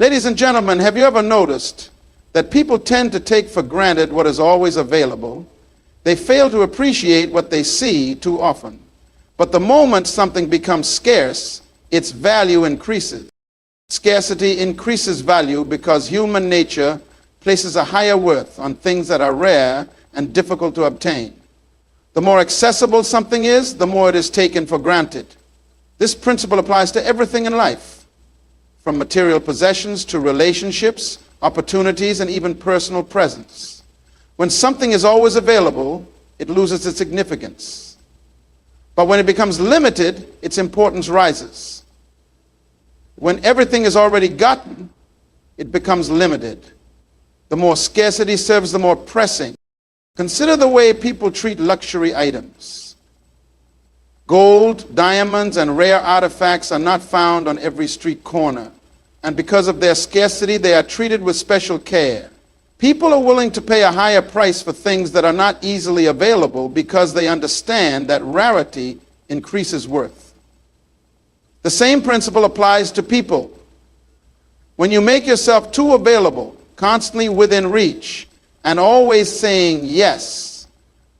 Ladies and gentlemen, have you ever noticed that people tend to take for granted what is always available? They fail to appreciate what they see too often. But the moment something becomes scarce, its value increases. Scarcity increases value because human nature places a higher worth on things that are rare and difficult to obtain. The more accessible something is, the more it is taken for granted. This principle applies to everything in life, from material possessions to relationships, opportunities, and even personal presence. When something is always available, it loses its significance. But when it becomes limited, its importance rises. When everything is already gotten, it becomes limited. The more scarcity serves the more pressing. Consider the way people treat luxury items. Gold, diamonds, and rare artifacts are not found on every street corner. And because of their scarcity, they are treated with special care. People are willing to pay a higher price for things that are not easily available because they understand that rarity increases worth. The same principle applies to people. When you make yourself too available, constantly within reach, and always saying yes,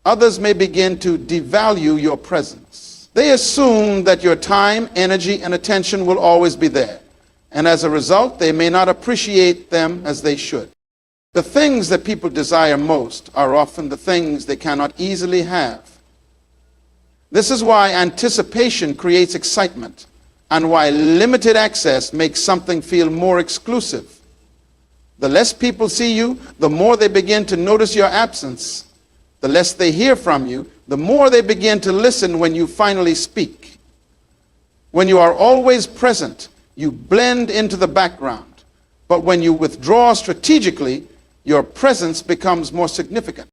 others may begin to devalue your presence. They assume that your time, energy, and attention will always be there. And as a result, they may not appreciate them as they should. The things that people desire most are often the things they cannot easily have. This is why anticipation creates excitement, and why limited access makes something feel more exclusive. The less people see you, the more they begin to notice your absence. The less they hear from you, the more they begin to listen when you finally speak. When you are always present, you blend into the background. But when you withdraw strategically, your presence becomes more significant.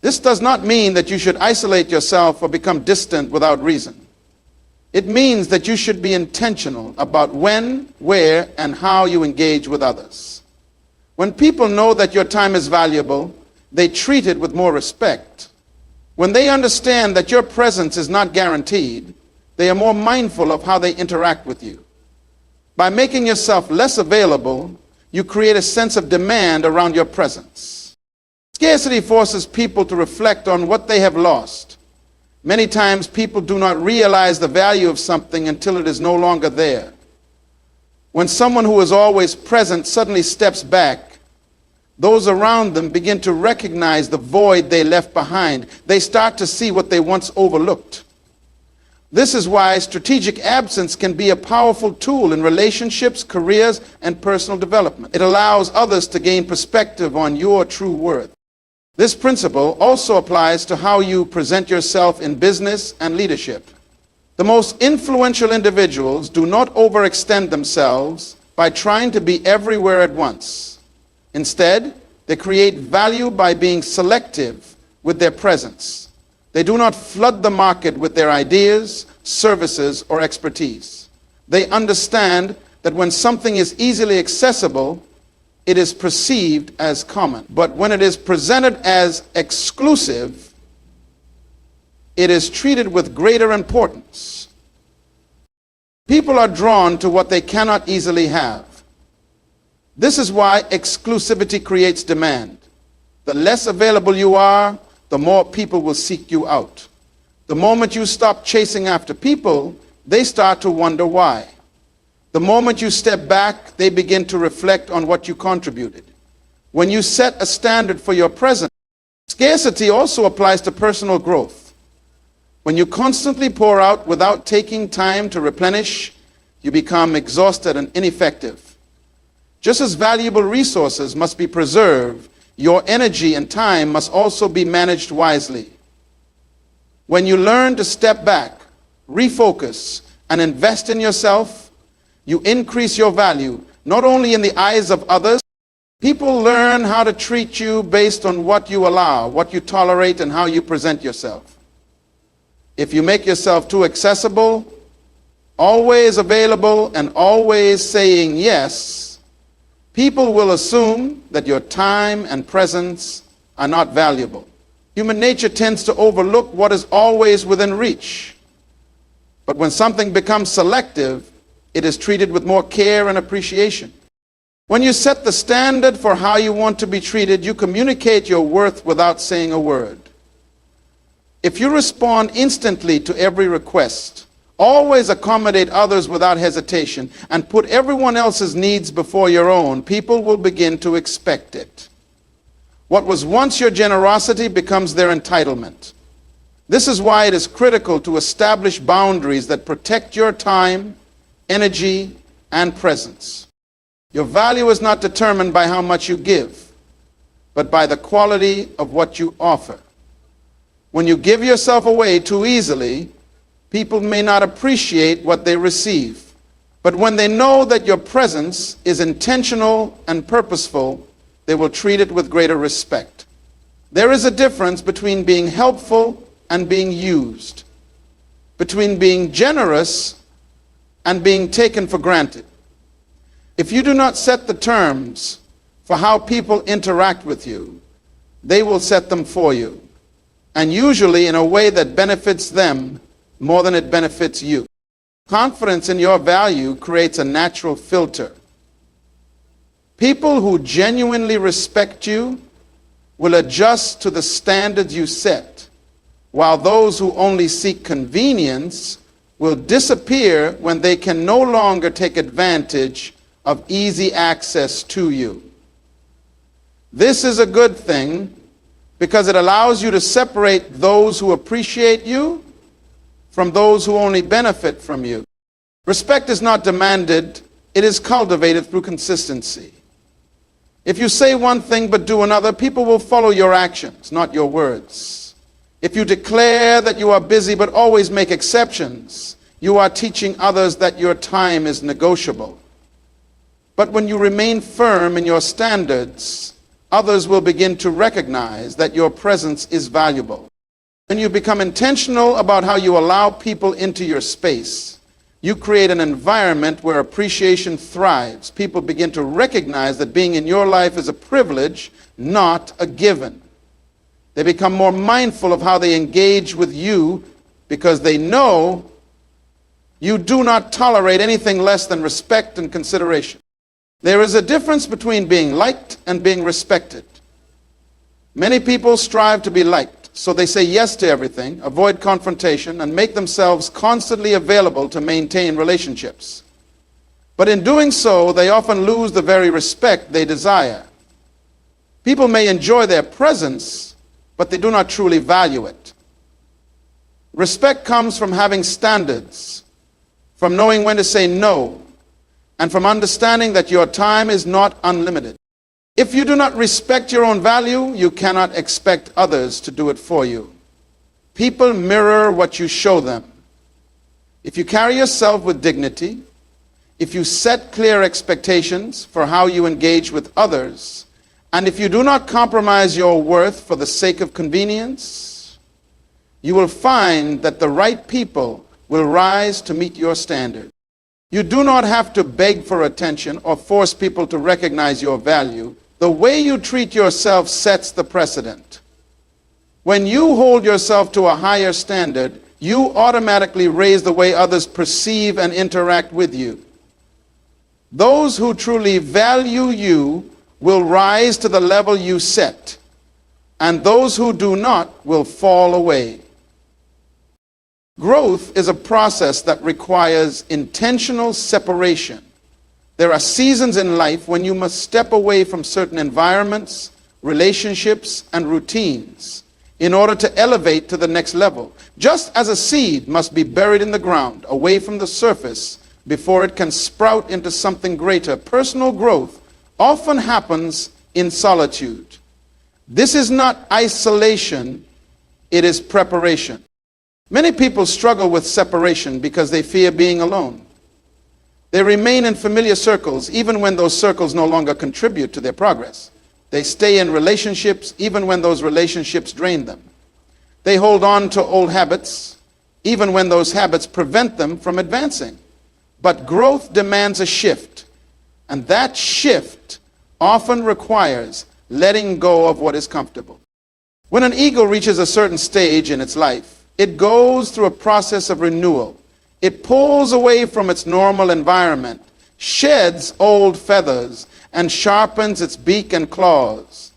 This does not mean that you should isolate yourself or become distant without reason. It means that you should be intentional about when, where, and how you engage with others. When people know that your time is valuable, they treat it with more respect. When they understand that your presence is not guaranteed, they are more mindful of how they interact with you. By making yourself less available, you create a sense of demand around your presence. Scarcity forces people to reflect on what they have lost. Many times people do not realize the value of something until it is no longer there. When someone who is always present suddenly steps back, those around them begin to recognize the void they left behind. They start to see what they once overlooked. This is why strategic absence can be a powerful tool in relationships, careers, and personal development. It allows others to gain perspective on your true worth. This principle also applies to how you present yourself in business and leadership. The most influential individuals do not overextend themselves by trying to be everywhere at once. Instead, they create value by being selective with their presence. They do not flood the market with their ideas, services, or expertise. They understand that when something is easily accessible, it is perceived as common. But when it is presented as exclusive, it is treated with greater importance. People are drawn to what they cannot easily have. This is why exclusivity creates demand. The less available you are, the more people will seek you out. The moment you stop chasing after people, they start to wonder why. The moment you step back, they begin to reflect on what you contributed. When you set a standard for your presence, scarcity also applies to personal growth. When you constantly pour out without taking time to replenish, you become exhausted and ineffective. Just as valuable resources must be preserved, your energy and time must also be managed wisely. When you learn to step back, refocus, and invest in yourself, you increase your value, not only in the eyes of others. People learn how to treat you based on what you allow, what you tolerate, and how you present yourself. If you make yourself too accessible, always available, and always saying yes, people will assume that your time and presence are not valuable. Human nature tends to overlook what is always within reach. But when something becomes selective, it is treated with more care and appreciation. When you set the standard for how you want to be treated, you communicate your worth without saying a word. If you respond instantly to every request, always accommodate others without hesitation, and put everyone else's needs before your own, people will begin to expect it. What was once your generosity becomes their entitlement. This is why it is critical to establish boundaries that protect your time, energy, and presence. Your value is not determined by how much you give, but by the quality of what you offer. When you give yourself away too easily, people may not appreciate what they receive. But when they know that your presence is intentional and purposeful, they will treat it with greater respect. There is a difference between being helpful and being used, between being generous and being taken for granted. If you do not set the terms for how people interact with you, they will set them for you, and usually in a way that benefits them more than it benefits you. Confidence in your value creates a natural filter. People who genuinely respect you will adjust to the standards you set, while those who only seek convenience will disappear when they can no longer take advantage of easy access to you. This is a good thing because it allows you to separate those who appreciate you from those who only benefit from you. Respect is not demanded, it is cultivated through consistency. If you say one thing but do another, people will follow your actions, not your words. If you declare that you are busy but always make exceptions, you are teaching others that your time is negotiable. But when you remain firm in your standards, others will begin to recognize that your presence is valuable. When you become intentional about how you allow people into your space, you create an environment where appreciation thrives. People begin to recognize that being in your life is a privilege, not a given. They become more mindful of how they engage with you because they know you do not tolerate anything less than respect and consideration. There is a difference between being liked and being respected. Many people strive to be liked, so they say yes to everything, avoid confrontation, and make themselves constantly available to maintain relationships. But in doing so, they often lose the very respect they desire. People may enjoy their presence, but they do not truly value it. Respect comes from having standards, from knowing when to say no, and from understanding that your time is not unlimited. If you do not respect your own value, you cannot expect others to do it for you. People mirror what you show them. If you carry yourself with dignity, if you set clear expectations for how you engage with others, and if you do not compromise your worth for the sake of convenience, you will find that the right people will rise to meet your standard. You do not have to beg for attention or force people to recognize your value. The way you treat yourself sets the precedent. When you hold yourself to a higher standard, you automatically raise the way others perceive and interact with you. Those who truly value you will rise to the level you set, and those who do not will fall away. Growth is a process that requires intentional separation. There are seasons in life when you must step away from certain environments, relationships, and routines in order to elevate to the next level. Just as a seed must be buried in the ground, away from the surface, before it can sprout into something greater, personal growth often happens in solitude. This is not isolation, it is preparation. Many people struggle with separation because they fear being alone. They remain in familiar circles even when those circles no longer contribute to their progress. They stay in relationships even when those relationships drain them. They hold on to old habits even when those habits prevent them from advancing. But growth demands a shift, and that shift often requires letting go of what is comfortable. When an eagle reaches a certain stage in its life, it goes through a process of renewal. It pulls away from its normal environment, sheds old feathers, and sharpens its beak and claws.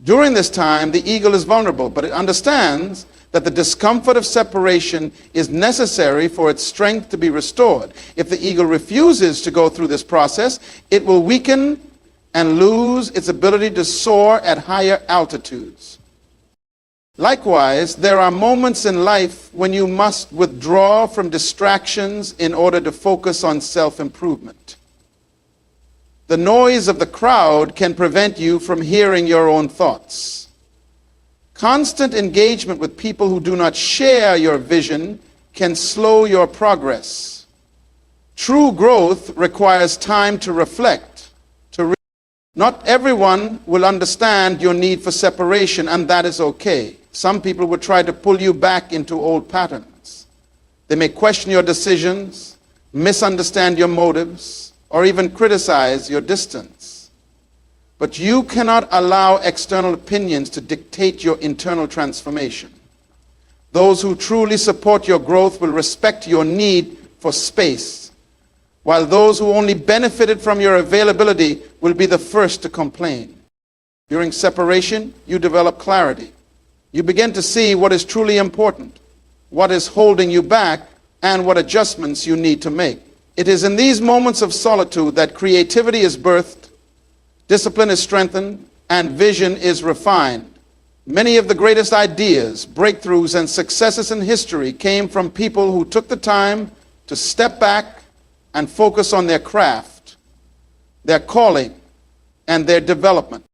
During this time, the eagle is vulnerable, but it understands that the discomfort of separation is necessary for its strength to be restored. If the eagle refuses to go through this process, it will weaken and lose its ability to soar at higher altitudes. Likewise, there are moments in life when you must withdraw from distractions in order to focus on self-improvement. The noise of the crowd can prevent you from hearing your own thoughts. Constant engagement with people who do not share your vision can slow your progress. True growth requires time to reflect. Not everyone will understand your need for separation, and that is okay. Some people will try to pull you back into old patterns. They may question your decisions, misunderstand your motives, or even criticize your distance. But you cannot allow external opinions to dictate your internal transformation. Those who truly support your growth will respect your need for space, while those who only benefited from your availability will be the first to complain. During separation, you develop clarity. You begin to see what is truly important, what is holding you back, and what adjustments you need to make. It is in these moments of solitude that creativity is birthed, discipline is strengthened, and vision is refined. Many of the greatest ideas, breakthroughs, and successes in history came from people who took the time to step back and focus on their craft, their calling, and their development.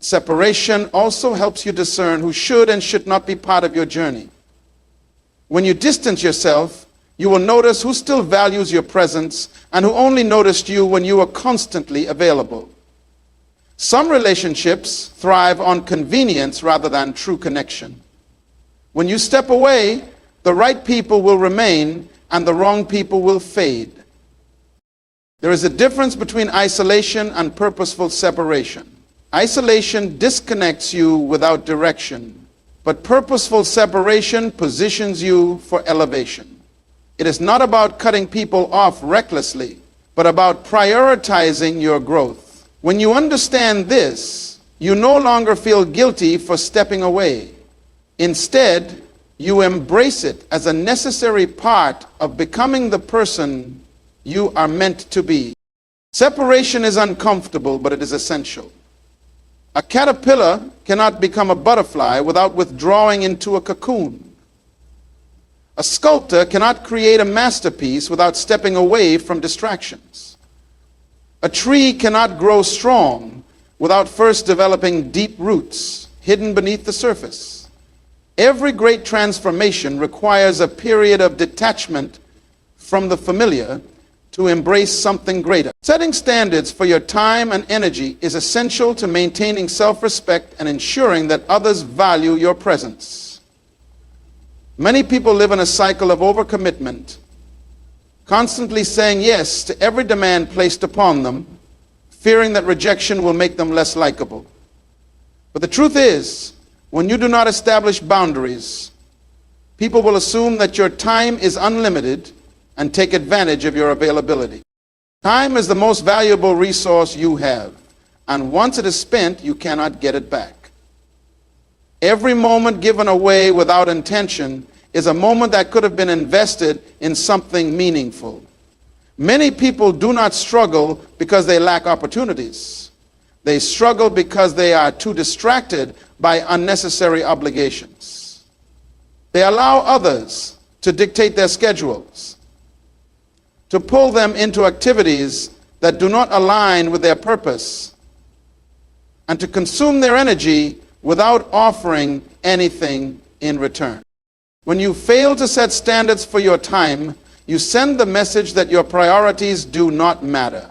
Separation also helps you discern who should and should not be part of your journey. When you distance yourself, you will notice who still values your presence and who only noticed you when you were constantly available. Some relationships thrive on convenience rather than true connection. When you step away, the right people will remain and the wrong people will fade. There is a difference between isolation and purposeful separation. Isolation disconnects you without direction, but purposeful separation positions you for elevation. It is not about cutting people off recklessly, but about prioritizing your growth. When you understand this, you no longer feel guilty for stepping away. Instead, you embrace it as a necessary part of becoming the person you are meant to be. Separation is uncomfortable, but it is essential. A caterpillar cannot become a butterfly without withdrawing into a cocoon. A sculptor cannot create a masterpiece without stepping away from distractions. A tree cannot grow strong without first developing deep roots hidden beneath the surface. Every great transformation requires a period of detachment from the familiar to embrace something greater. Setting standards for your time and energy is essential to maintaining self-respect and ensuring that others value your presence. Many people live in a cycle of overcommitment, constantly saying yes to every demand placed upon them, fearing that rejection will make them less likable. But the truth is, when you do not establish boundaries, people will assume that your time is unlimited and take advantage of your availability. Time is the most valuable resource you have, and once it is spent, you cannot get it back. Every moment given away without intention is a moment that could have been invested in something meaningful. Many people do not struggle because they lack opportunities. They struggle because they are too distracted by unnecessary obligations. They allow others to dictate their schedules, to pull them into activities that do not align with their purpose, and to consume their energy without offering anything in return. When you fail to set standards for your time, you send the message that your priorities do not matter.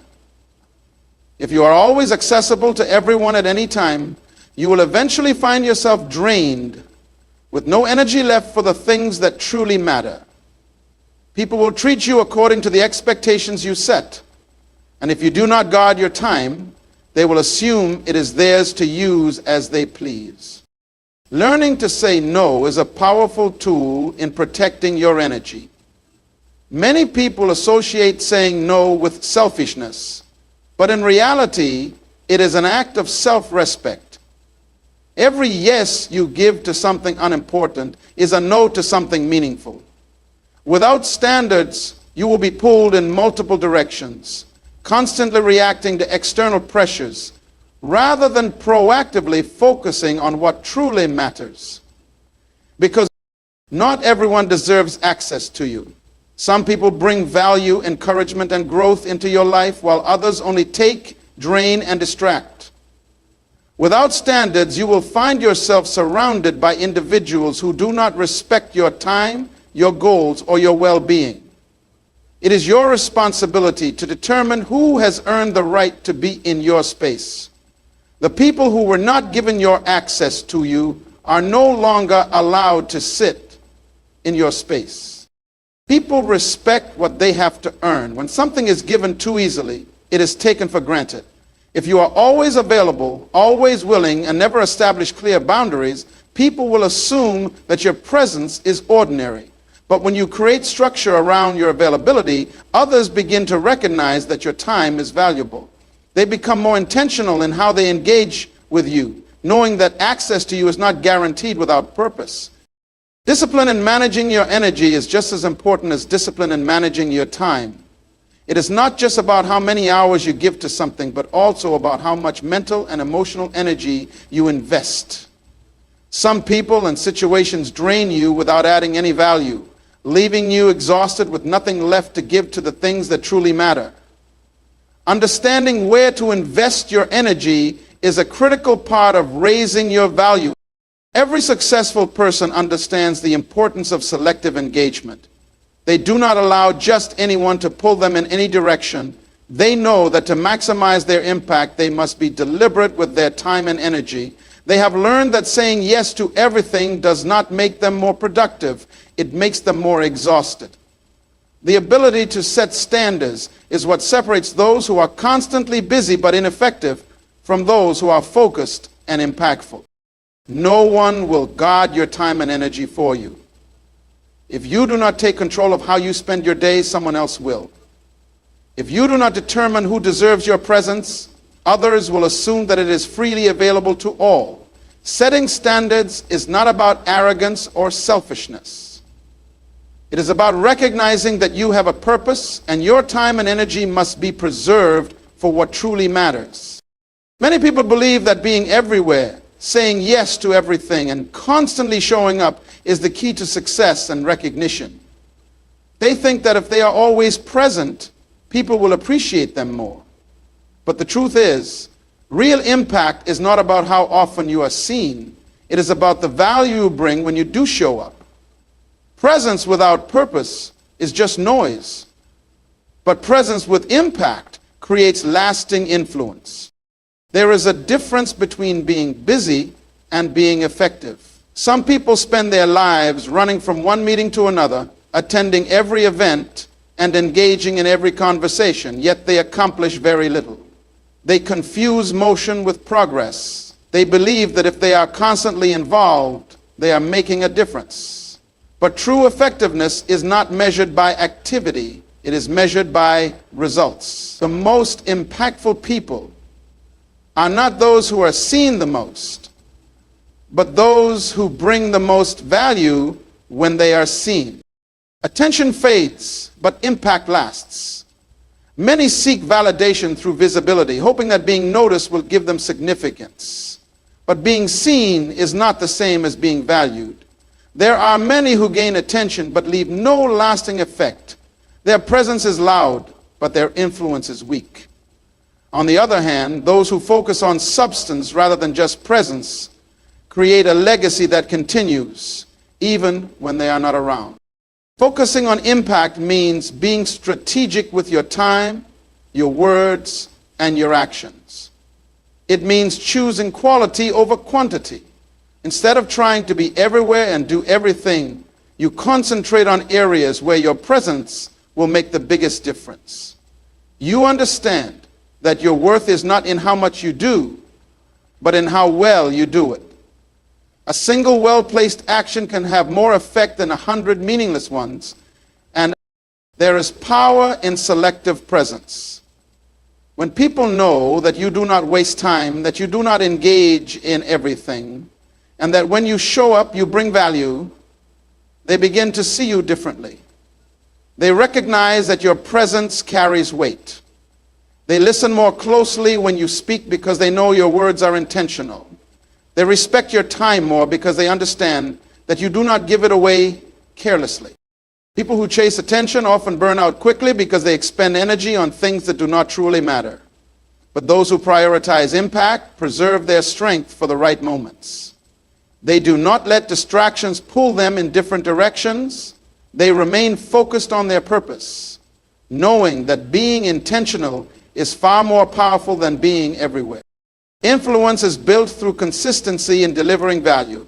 If you are always accessible to everyone at any time, you will eventually find yourself drained, with no energy left for the things that truly matter. People will treat you according to the expectations you set. And if you do not guard your time, they will assume it is theirs to use as they please. Learning to say no is a powerful tool in protecting your energy. Many people associate saying no with selfishness, but in reality, It is an act of self-respect. Every yes you give to something unimportant is a no to something meaningful. Without standards, you will be pulled in multiple directions, constantly reacting to external pressures, rather than proactively focusing on what truly matters. Because not everyone deserves access to you. Some people bring value, encouragement, and growth into your life, while others only take, drain, and distract. Without standards, you will find yourself surrounded by individuals who do not respect your time, your goals, or your well-being. It is your responsibility to determine who has earned the right to be in your space. The people who were not given your access to you are no longer allowed to sit in your space. People respect what they have to earn. When something is given too easily, it is taken for granted. If you are always available, always willing, and never establish clear boundaries, people will assume that your presence is ordinary. But when you create structure around your availability, others begin to recognize that your time is valuable. They become more intentional in how they engage with you, knowing that access to you is not guaranteed without purpose. Discipline in managing your energy is just as important as discipline in managing your time. It is not just about how many hours you give to something, but also about how much mental and emotional energy you invest. Some people and situations drain you without adding any value, leaving you exhausted with nothing left to give to the things that truly matter. Understanding where to invest your energy is a critical part of raising your value. Every successful person understands the importance of selective engagement. They do not allow just anyone to pull them in any direction. They know that to maximize their impact, they must be deliberate with their time and energy. They have learned that saying yes to everything does not make them more productive. It makes them more exhausted. The ability to set standards is what separates those who are constantly busy but ineffective from those who are focused and impactful. No one will guard your time and energy for you. If you do not take control of how you spend your day, someone else will. If you do not determine who deserves your presence, others will assume that it is freely available to all. Setting standards is not about arrogance or selfishness. It is about recognizing that you have a purpose and your time and energy must be preserved for what truly matters. Many people believe that being everywhere, saying yes to everything, and constantly showing up is the key to success and recognition. They think that if they are always present, people will appreciate them more. But the truth is, real impact is not about how often you are seen. It is about the value you bring when you do show up. Presence without purpose is just noise. But presence with impact creates lasting influence. There is a difference between being busy and being effective. Some people spend their lives running from one meeting to another, attending every event and engaging in every conversation, yet they accomplish very little. They confuse motion with progress. They believe that if they are constantly involved, they are making a difference. But true effectiveness is not measured by activity. It is measured by results. The most impactful people are not those who are seen the most, but those who bring the most value when they are seen. Attention fades, but impact lasts. Many seek validation through visibility, hoping that being noticed will give them significance. But being seen is not the same as being valued. There are many who gain attention but leave no lasting effect. Their presence is loud, but their influence is weak. On the other hand, those who focus on substance rather than just presence create a legacy that continues even when they are not around. Focusing on impact means being strategic with your time, your words, and your actions. It means choosing quality over quantity. Instead of trying to be everywhere and do everything, you concentrate on areas where your presence will make the biggest difference. You understand that your worth is not in how much you do, but in how well you do it. A single well-placed action can have more effect than 100 meaningless ones, and there is power in selective presence. When people know that you do not waste time, that you do not engage in everything, and that when you show up, you bring value, they begin to see you differently. They recognize that your presence carries weight. They listen more closely when you speak because they know your words are intentional. They respect your time more because they understand that you do not give it away carelessly. People who chase attention often burn out quickly because they expend energy on things that do not truly matter. But those who prioritize impact preserve their strength for the right moments. They do not let distractions pull them in different directions. They remain focused on their purpose, knowing that being intentional is far more powerful than being everywhere. Influence is built through consistency in delivering value.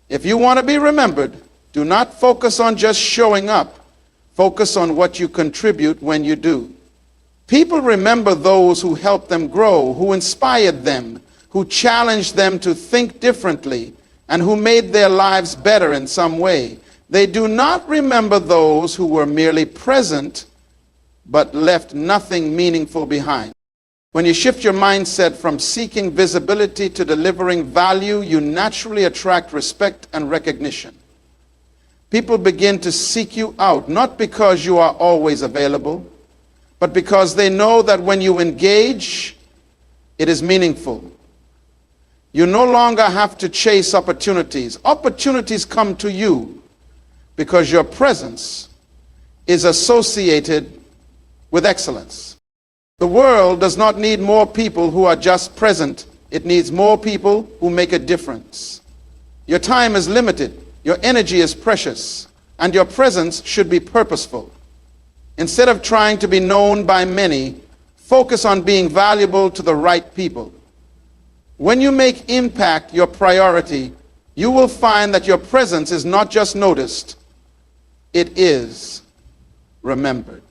If you want to be remembered, do not focus on just showing up. Focus on what you contribute when you do. People remember those who helped them grow, who inspired them, who challenged them to think differently, and who made their lives better in some way. They do not remember those who were merely present but left nothing meaningful behind. When you shift your mindset from seeking visibility to delivering value, you naturally attract respect and recognition. People begin to seek you out, not because you are always available, but because they know that when you engage, it is meaningful. You no longer have to chase opportunities. Opportunities come to you because your presence is associated with excellence. The world does not need more people who are just present. It needs more people who make a difference. Your time is limited. Your energy is precious. And your presence should be purposeful. Instead of trying to be known by many, focus on being valuable to the right people. When you make impact your priority, you will find that your presence is not just noticed, it is remembered.